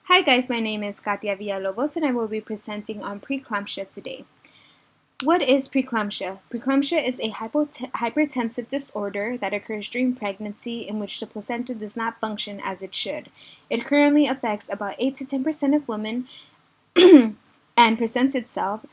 Hi guys, my name is Katia Villalobos and I will be presenting on preeclampsia today. What is preeclampsia? Preeclampsia is a hypertensive disorder that occurs during pregnancy in which the placenta does not function as it should. It currently affects about 8 to 10% of women and presents itself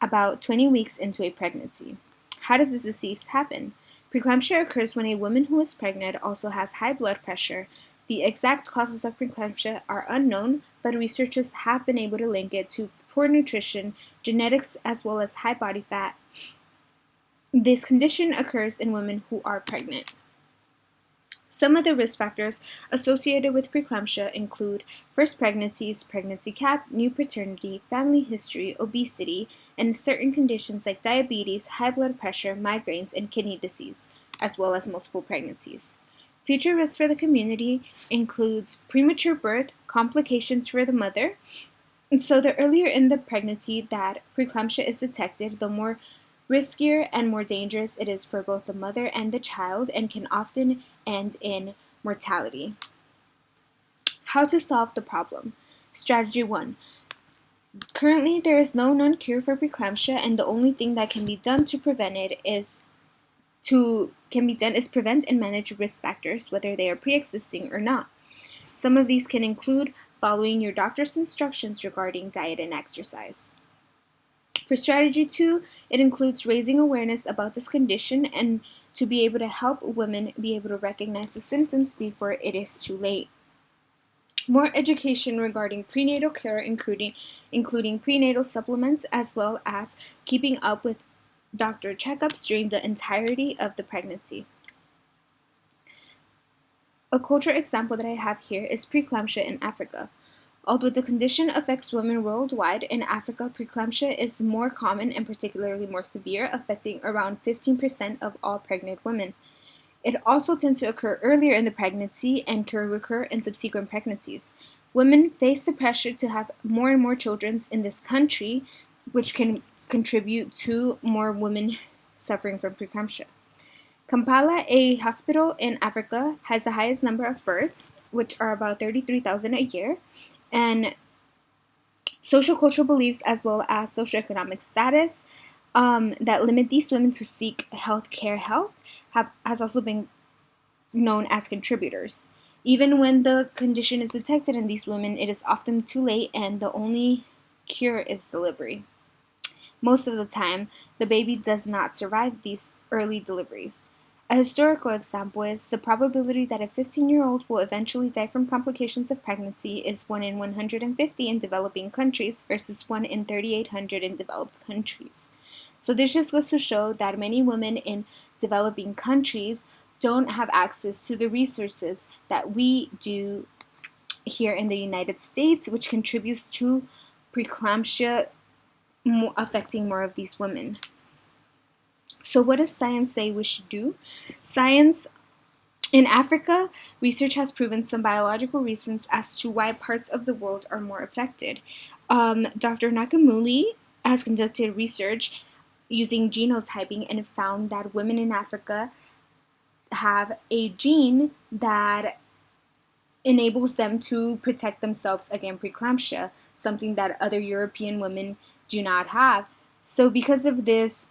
about 20 weeks into a pregnancy. How does this disease happen? Preeclampsia occurs when a woman who is pregnant also has high blood pressure. The exact causes of preeclampsia are unknown, but researchers have been able to link it to poor nutrition, genetics, as well as high body fat. This condition occurs in women who are pregnant. Some of the risk factors associated with preeclampsia include first pregnancies, pregnancy cap, new paternity, family history, obesity, and certain conditions like diabetes, high blood pressure, migraines, and kidney disease, as well as multiple pregnancies. Future risks for the community includes premature birth, complications for the mother. And so the earlier in the pregnancy that preeclampsia is detected, the more riskier and more dangerous it is for both the mother and the child and can often end in mortality. How to solve the problem? Strategy 1. Currently, there is no known cure for preeclampsia, and the only thing that can be done to prevent it is prevent and manage risk factors, whether they are pre-existing or not. Some of these can include following your doctor's instructions regarding diet and exercise. For strategy 2, it includes raising awareness about this condition and to be able to help women be able to recognize the symptoms before it is too late. More education regarding prenatal care, including prenatal supplements, as well as keeping up with doctor checkups during the entirety of the pregnancy. A cultural example that I have here is preeclampsia in Africa. Although the condition affects women worldwide, in Africa, preeclampsia is more common and particularly more severe, affecting around 15% of all pregnant women. It also tends to occur earlier in the pregnancy and can recur in subsequent pregnancies. Women face the pressure to have more and more children in this country, which can contribute to more women suffering from preeclampsia. Kampala, a hospital in Africa, has the highest number of births, which are about 33,000 a year, and social cultural beliefs as well as socioeconomic status that limit these women to seek healthcare help has also been known as contributors. Even when the condition is detected in these women, it is often too late and the only cure is delivery. Most of the time, the baby does not survive these early deliveries. A historical example is the probability that a 15-year-old will eventually die from complications of pregnancy is 1 in 150 in developing countries versus 1 in 3,800 in developed countries. So this just goes to show that many women in developing countries don't have access to the resources that we do here in the United States, which contributes to preeclampsia affecting more of these women. So what does science say we should do? Science in Africa, research has proven some biological reasons as to why parts of the world are more affected. Dr. Nakamuli has conducted research using genotyping and found that women in Africa have a gene that enables them to protect themselves against preeclampsia, something that other European women do not have. So because of this,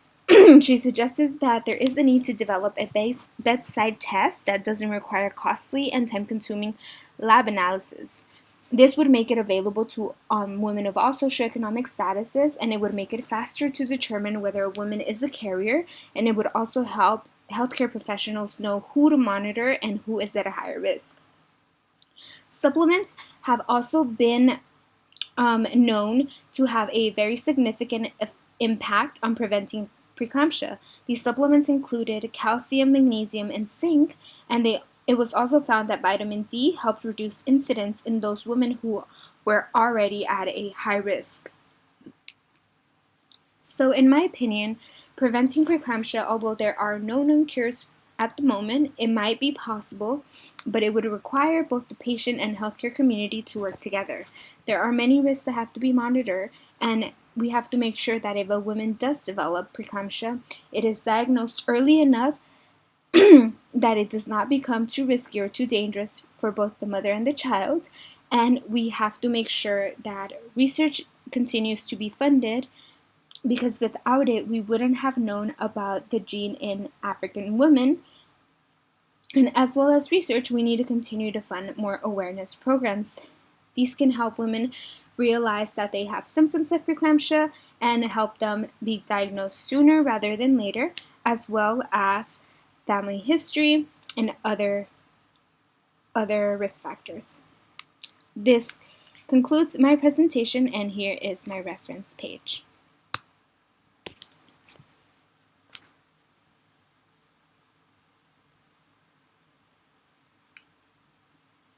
she suggested that there is a need to develop a bedside test that doesn't require costly and time-consuming lab analysis. This would make it available to women of all socioeconomic statuses, and it would make it faster to determine whether a woman is the carrier, and it would also help healthcare professionals know who to monitor and who is at a higher risk. Supplements have also been known to have a very significant impact on preventing preeclampsia. These supplements included calcium, magnesium, and zinc, and it was also found that vitamin D helped reduce incidence in those women who were already at a high risk. So in my opinion, preventing preeclampsia, although there are no known cures at the moment, it might be possible, but it would require both the patient and healthcare community to work together. There are many risks that have to be monitored, and we have to make sure that if a woman does develop preeclampsia, it is diagnosed early enough that it does not become too risky or too dangerous for both the mother and the child, And we have to make sure that research continues to be funded, because without it, we wouldn't have known about the gene in African women. And as well as research, we need to continue to fund more awareness programs. These can help women realize that they have symptoms of preeclampsia and help them be diagnosed sooner rather than later, as well as family history and other risk factors. This concludes my presentation, and here is my reference page.